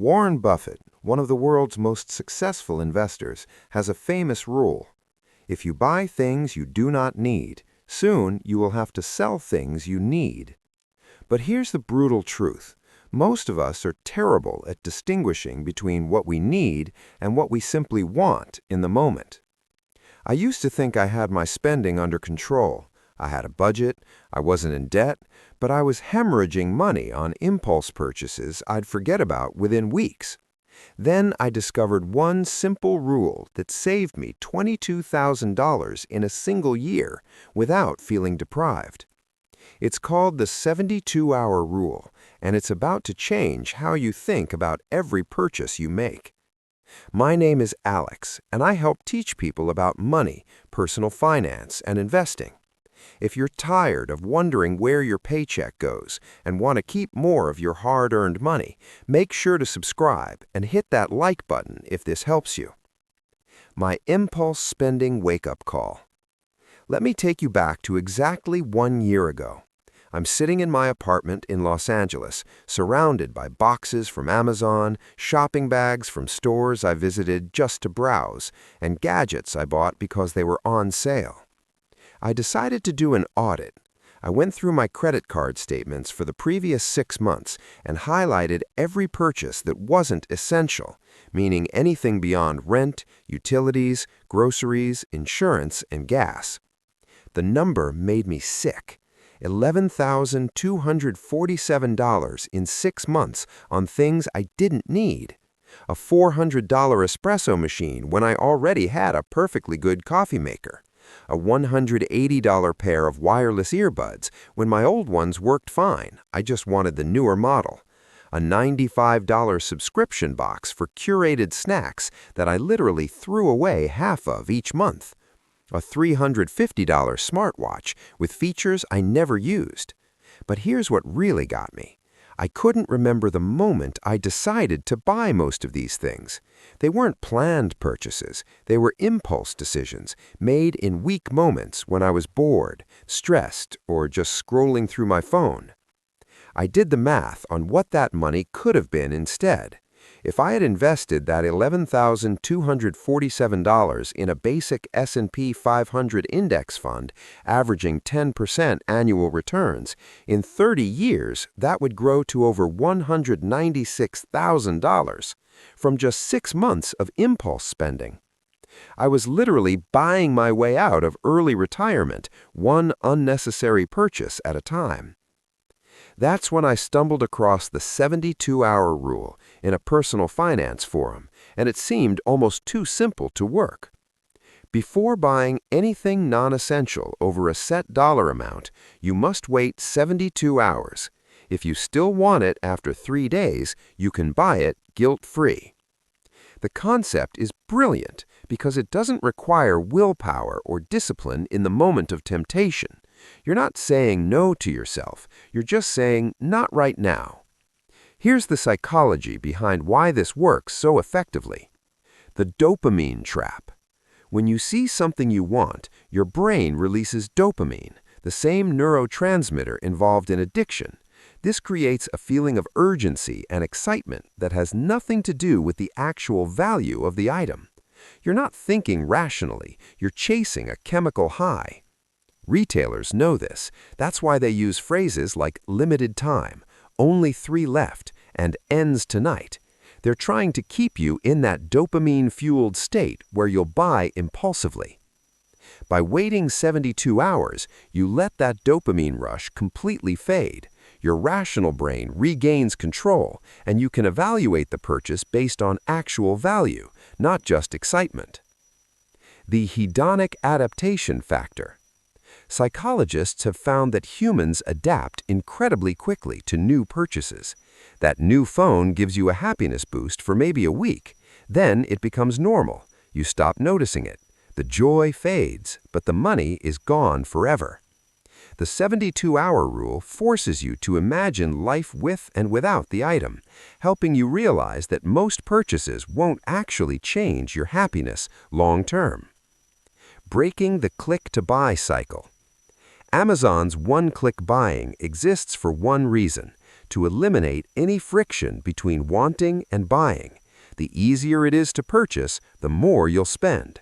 Warren Buffett, one of the world's most successful investors, has a famous rule. If you buy things you do not need, soon you will have to sell things you need. But here's the brutal truth. Most of us are terrible at distinguishing between what we need and what we simply want in the moment. I used to think I had my spending under control. I had a budget, I wasn't in debt, but I was hemorrhaging money on impulse purchases I'd forget about within weeks. Then I discovered one simple rule that saved me $22,000 in a single year without feeling deprived. It's called the 72-hour rule, and it's about to change how you think about every purchase you make. My name is Alex, and I help teach people about money, personal finance, and investing. If you're tired of wondering where your paycheck goes and want to keep more of your hard-earned money, make sure to subscribe and hit that like button if this helps you. My impulse spending wake-up call. Let me take you back to exactly 1 year ago. I'm sitting in my apartment in Los Angeles, surrounded by boxes from Amazon, shopping bags from stores I visited just to browse, and gadgets I bought because they were on sale. I decided to do an audit. I went through my credit card statements for the previous 6 months and highlighted every purchase that wasn't essential, meaning anything beyond rent, utilities, groceries, insurance, and gas. The number made me sick. $11,247 in 6 months on things I didn't need. A $400 espresso machine when I already had a perfectly good coffee maker. A $180 pair of wireless earbuds when my old ones worked fine. I just wanted the newer model. A $95 subscription box for curated snacks that I literally threw away half of each month. A $350 smartwatch with features I never used. But here's what really got me. I couldn't remember the moment I decided to buy most of these things. They weren't planned purchases. They were impulse decisions made in weak moments when I was bored, stressed, or just scrolling through my phone. I did the math on what that money could have been instead. If I had invested that $11,247 in a basic S&P 500 index fund, averaging 10% annual returns, in 30 years that would grow to over $196,000 from just 6 months of impulse spending. I was literally buying my way out of early retirement, one unnecessary purchase at a time. That's when I stumbled across the 72-hour rule in a personal finance forum, and it seemed almost too simple to work. Before buying anything non-essential over a set dollar amount, you must wait 72 hours. If you still want it after 3 days, you can buy it guilt-free. The concept is brilliant because it doesn't require willpower or discipline in the moment of temptation. You're not saying no to yourself, you're just saying not right now. Here's the psychology behind why this works so effectively. The dopamine trap. When you see something you want, your brain releases dopamine, the same neurotransmitter involved in addiction. This creates a feeling of urgency and excitement that has nothing to do with the actual value of the item. You're not thinking rationally, you're chasing a chemical high. Retailers know this. That's why they use phrases like limited time, only 3 left, and ends tonight. They're trying to keep you in that dopamine-fueled state where you'll buy impulsively. By waiting 72 hours, you let that dopamine rush completely fade. Your rational brain regains control, and you can evaluate the purchase based on actual value, not just excitement. The hedonic adaptation factor. Psychologists have found that humans adapt incredibly quickly to new purchases. That new phone gives you a happiness boost for maybe a week. Then it becomes normal. You stop noticing it. The joy fades, but the money is gone forever. The 72-hour rule forces you to imagine life with and without the item, helping you realize that most purchases won't actually change your happiness long term. Breaking the click-to-buy cycle. Amazon's one-click buying exists for one reason: to eliminate any friction between wanting and buying. The easier it is to purchase, the more you'll spend.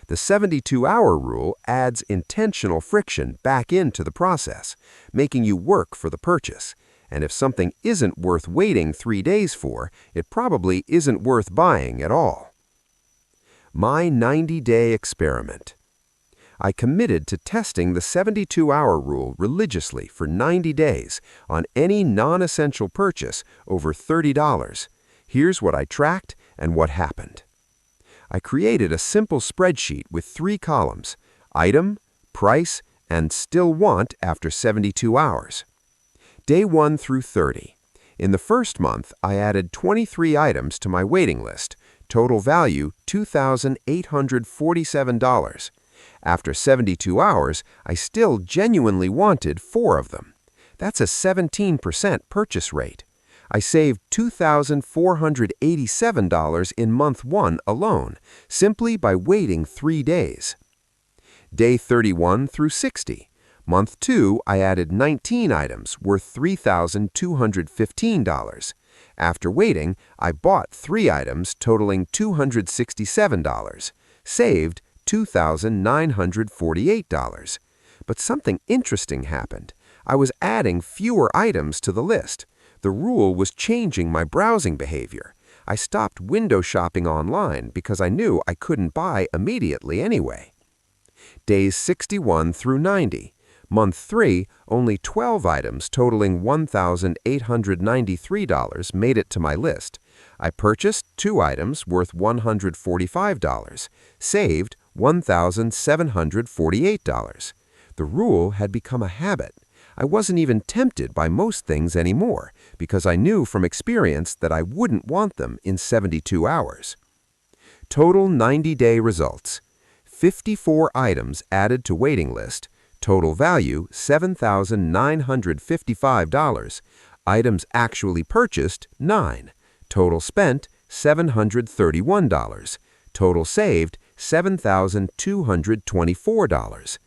The 72-hour rule adds intentional friction back into the process, making you work for the purchase. And if something isn't worth waiting 3 days for, it probably isn't worth buying at all. My 90-day experiment. I committed to testing the 72-hour rule religiously for 90 days on any non-essential purchase over $30. Here's what I tracked and what happened. I created a simple spreadsheet with 3 columns: item, price, and still want after 72 hours. Day 1 through 30. In the first month, I added 23 items to my waiting list, total value $2,847. After 72 hours, I still genuinely wanted 4 of them. That's a 17% purchase rate. I saved $2,487 in month 1 alone, simply by waiting 3 days. Day 31 through 60. Month 2, I added 19 items worth $3,215. After waiting, I bought 3 items totaling $267, saved $2,948. But something interesting happened. I was adding fewer items to the list. The rule was changing my browsing behavior. I stopped window shopping online because I knew I couldn't buy immediately anyway. Days 61 through 90. Month 3, only 12 items totaling $1,893 made it to my list. I purchased 2 items worth $145, saved $1,748. The rule had become a habit. I wasn't even tempted by most things anymore because I knew from experience that I wouldn't want them in 72 hours. Total 90-day results. 54 items added to waiting list. Total value $7,955. Items actually purchased 9. Total spent $731. Total saved $7,224.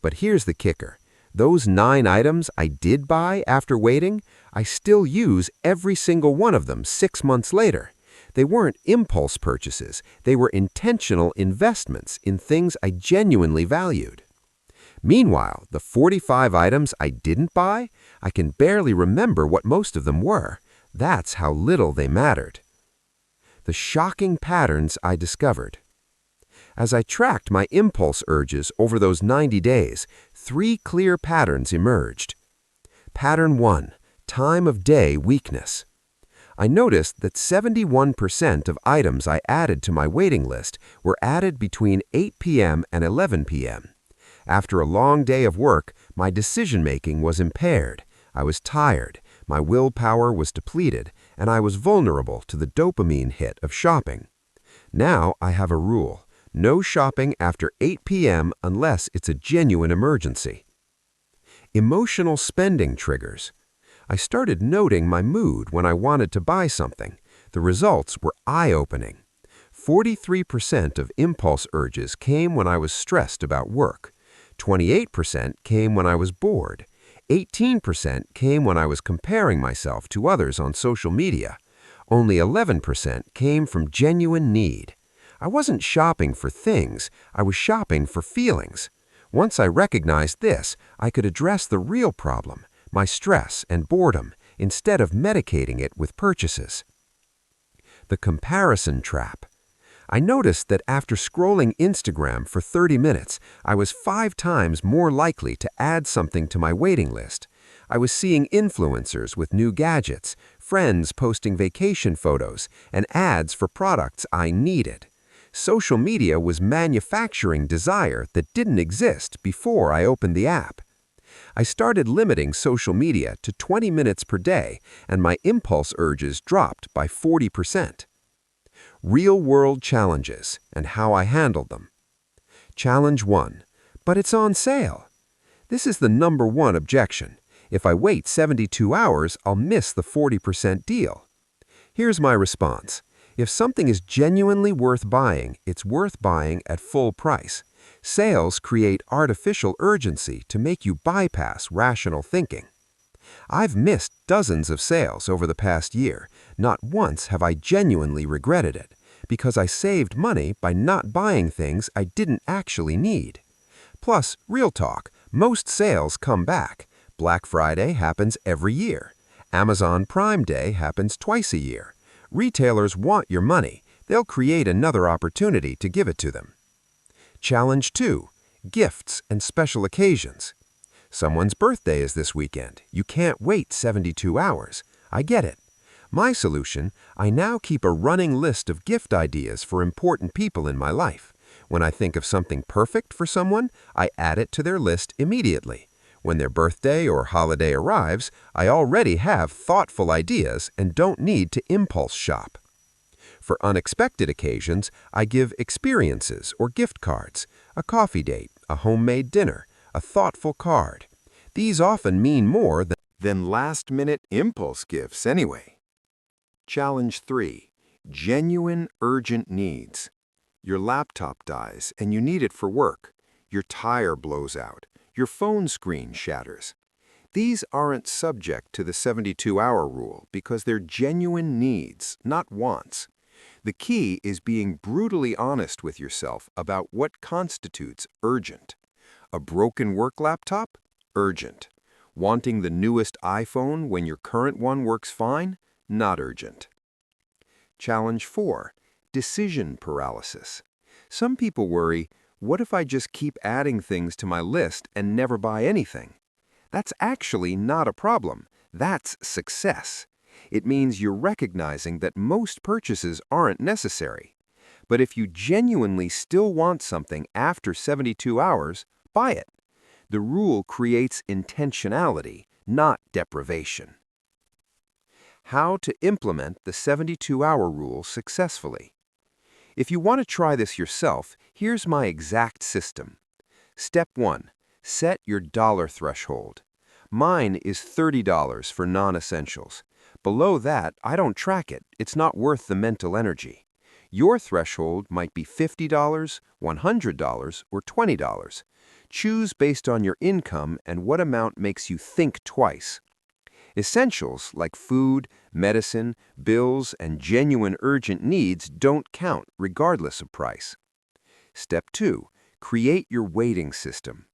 But here's the kicker. Those 9 items I did buy after waiting, I still use every single one of them 6 months later. They weren't impulse purchases. They were intentional investments in things I genuinely valued. Meanwhile, the 45 items I didn't buy, I can barely remember what most of them were. That's how little they mattered. The shocking patterns I discovered. As I tracked my impulse urges over those 90 days, 3 clear patterns emerged. Pattern 1. Time of day weakness. I noticed that 71% of items I added to my waiting list were added between 8 p.m. and 11 p.m. After a long day of work, my decision-making was impaired. I was tired, my willpower was depleted, and I was vulnerable to the dopamine hit of shopping. Now I have a rule. No shopping after 8 p.m. unless it's a genuine emergency. Emotional spending triggers. I started noting my mood when I wanted to buy something. The results were eye-opening. 43% of impulse urges came when I was stressed about work. 28% came when I was bored. 18% came when I was comparing myself to others on social media. Only 11% came from genuine need. I wasn't shopping for things, I was shopping for feelings. Once I recognized this, I could address the real problem, my stress and boredom, instead of medicating it with purchases. The comparison trap. I noticed that after scrolling Instagram for 30 minutes, I was 5 times more likely to add something to my waiting list. I was seeing influencers with new gadgets, friends posting vacation photos, and ads for products I needed. Social media was manufacturing desire that didn't exist before I opened the app. I started limiting social media to 20 minutes per day, and my impulse urges dropped by 40%. Real-world challenges and how I handled them. Challenge 1. But it's on sale. This is the number 1 objection. If I wait 72 hours, I'll miss the 40% deal. Here's my response. If something is genuinely worth buying, it's worth buying at full price. Sales create artificial urgency to make you bypass rational thinking. I've missed dozens of sales over the past year. Not once have I genuinely regretted it, because I saved money by not buying things I didn't actually need. Plus, real talk, most sales come back. Black Friday happens every year. Amazon Prime Day happens twice a year. Retailers want your money. They'll create another opportunity to give it to them. Challenge 2. Gifts and special occasions. Someone's birthday is this weekend. You can't wait 72 hours. I get it. My solution, I now keep a running list of gift ideas for important people in my life. When I think of something perfect for someone, I add it to their list immediately. When their birthday or holiday arrives, I already have thoughtful ideas and don't need to impulse shop. For unexpected occasions, I give experiences or gift cards, a coffee date, a homemade dinner, a thoughtful card. These often mean more than last-minute impulse gifts anyway. Challenge 3. Genuine urgent needs. Your laptop dies and you need it for work. Your tire blows out. Your phone screen shatters. These aren't subject to the 72-hour rule because they're genuine needs, not wants. The key is being brutally honest with yourself about what constitutes urgent. A broken work laptop? Urgent. Wanting the newest iPhone when your current one works fine? Not urgent. Challenge 4. Decision paralysis. Some people worry, what if I just keep adding things to my list and never buy anything? That's actually not a problem. That's success. It means you're recognizing that most purchases aren't necessary. But if you genuinely still want something after 72 hours, buy it. The rule creates intentionality, not deprivation. How to implement the 72-hour rule successfully. If you want to try this yourself, here's my exact system. Step 1. Set your dollar threshold. Mine is $30 for non-essentials. Below that, I don't track it. It's not worth the mental energy. Your threshold might be $50, $100, or $20. Choose based on your income and what amount makes you think twice. Essentials like food, medicine, bills, and genuine urgent needs don't count regardless of price. Step 2. Create your waiting system.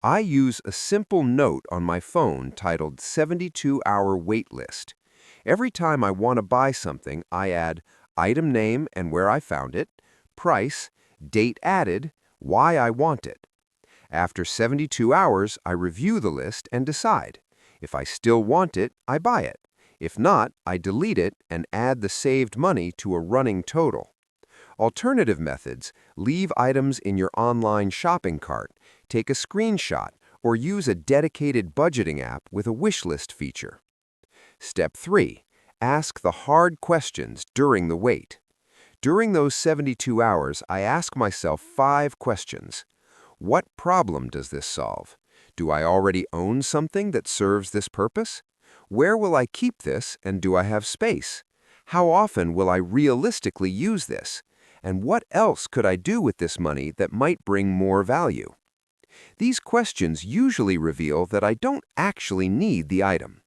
I use a simple note on my phone titled 72-hour wait list. Every time I want to buy something, I add item name and where I found it, price, date added, why I want it. After 72 hours, I review the list and decide. If I still want it, I buy it. If not, I delete it and add the saved money to a running total. Alternative methods: leave items in your online shopping cart, take a screenshot, or use a dedicated budgeting app with a wish list feature. Step 3. Ask the hard questions during the wait. During those 72 hours, I ask myself 5 questions. What problem does this solve? Do I already own something that serves this purpose? Where will I keep this, and do I have space? How often will I realistically use this? And what else could I do with this money that might bring more value? These questions usually reveal that I don't actually need the item.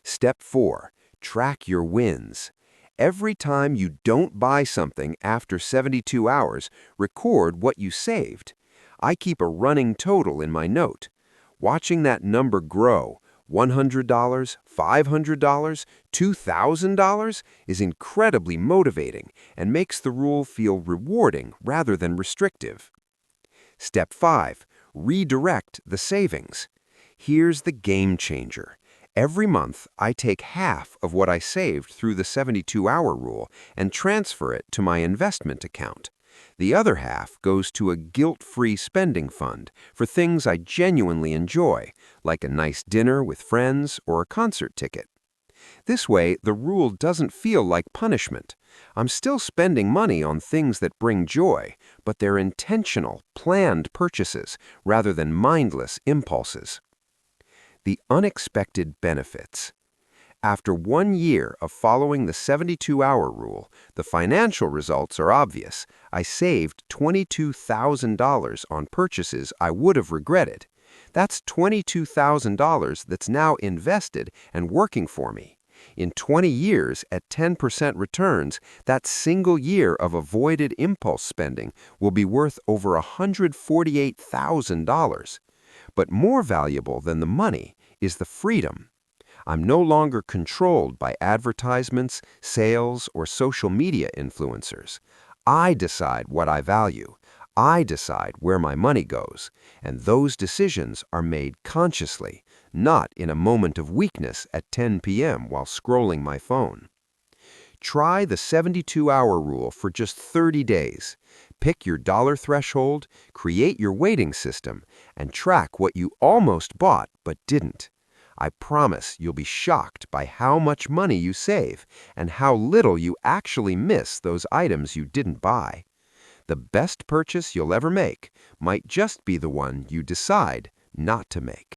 Step 4. Track your wins. Every time you don't buy something after 72 hours, record what you saved. I keep a running total in my note. Watching that number grow, $100, $500, $2,000, is incredibly motivating and makes the rule feel rewarding rather than restrictive. Step 5. Redirect the savings. Here's the game changer. Every month, I take half of what I saved through the 72-hour rule and transfer it to my investment account. The other half goes to a guilt-free spending fund for things I genuinely enjoy, like a nice dinner with friends or a concert ticket. This way, the rule doesn't feel like punishment. I'm still spending money on things that bring joy, but they're intentional, planned purchases rather than mindless impulses. The unexpected benefits. After 1 year of following the 72-hour rule, the financial results are obvious. I saved $22,000 on purchases I would have regretted. That's $22,000 that's now invested and working for me. In 20 years, at 10% returns, that single year of avoided impulse spending will be worth over $148,000. But more valuable than the money is the freedom. I'm no longer controlled by advertisements, sales, or social media influencers. I decide what I value. I decide where my money goes, and those decisions are made consciously, not in a moment of weakness at 10 p.m. while scrolling my phone. Try the 72-hour rule for just 30 days. Pick your dollar threshold, create your weighting system, and track what you almost bought but didn't. I promise you'll be shocked by how much money you save and how little you actually miss those items you didn't buy. The best purchase you'll ever make might just be the one you decide not to make.